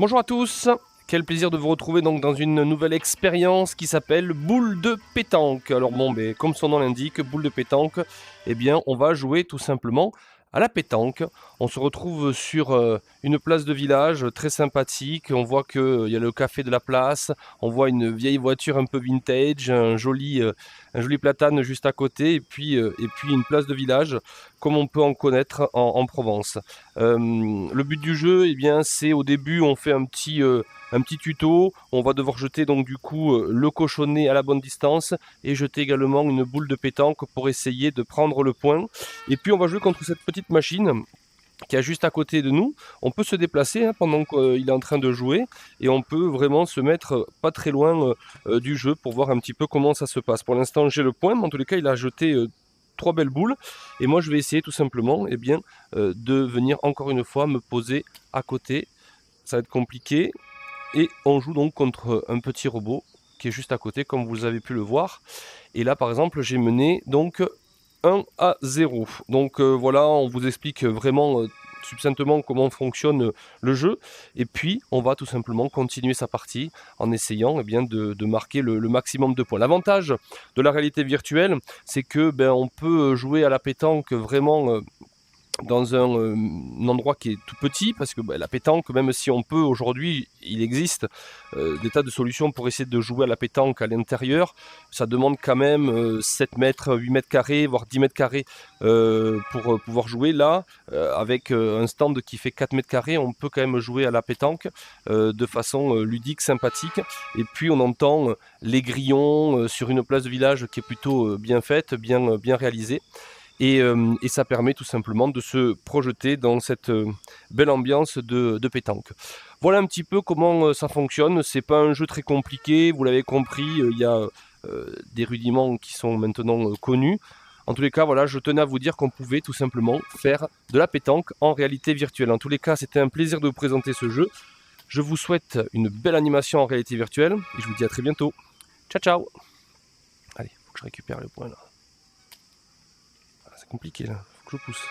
Bonjour à tous, quel plaisir de vous retrouver donc dans une nouvelle expérience qui s'appelle boule de pétanque. Alors bon, comme son nom l'indique, boule de pétanque, eh bien on va jouer tout simplement à la pétanque. On se retrouve sur une place de village très sympathique, on voit qu'il y a le café de la place, on voit une vieille voiture un peu vintage, un joli platane juste à côté et puis une place de village comme on peut en connaître en Provence. Le but du jeu, eh bien, c'est au début, on fait un petit tuto. On va devoir jeter donc du coup le cochonnet à la bonne distance et jeter également une boule de pétanque pour essayer de prendre le point. Et puis on va jouer contre cette petite machine qui est juste à côté de nous. On peut se déplacer pendant qu'il est en train de jouer et on peut vraiment se mettre pas très loin du jeu pour voir un petit peu comment ça se passe. Pour l'instant, j'ai le point, mais en tous les cas, il a jeté trois belles boules et moi je vais essayer tout simplement de venir encore une fois me poser à côté. Ça va être compliqué et on joue donc contre un petit robot qui est juste à côté comme vous avez pu le voir. Et là par exemple j'ai mené donc 1-0. Donc voilà, on vous explique vraiment succinctement comment fonctionne le jeu. Et puis on va tout simplement continuer sa partie en essayant de marquer le maximum de points. L'avantage de la réalité virtuelle, c'est que on peut jouer à la pétanque vraiment dans un endroit qui est tout petit, parce que la pétanque, même si on peut aujourd'hui, il existe des tas de solutions pour essayer de jouer à la pétanque à l'intérieur. Ça demande quand même 7 mètres, 8 mètres carrés, voire 10 mètres carrés pour pouvoir jouer. Là, avec un stand qui fait 4 mètres carrés, on peut quand même jouer à la pétanque de façon ludique, sympathique. Et puis on entend les grillons sur une place de village qui est plutôt bien faite, bien réalisée. Et ça permet tout simplement de se projeter dans cette belle ambiance de pétanque. Voilà un petit peu comment ça fonctionne. C'est pas un jeu très compliqué, vous l'avez compris, il y a des rudiments qui sont maintenant connus. En tous les cas, voilà, je tenais à vous dire qu'on pouvait tout simplement faire de la pétanque en réalité virtuelle. En tous les cas, c'était un plaisir de vous présenter ce jeu. Je vous souhaite une belle animation en réalité virtuelle et je vous dis à très bientôt. Ciao, ciao. Allez, faut que je récupère le point là. C'est compliqué là, faut que je pousse.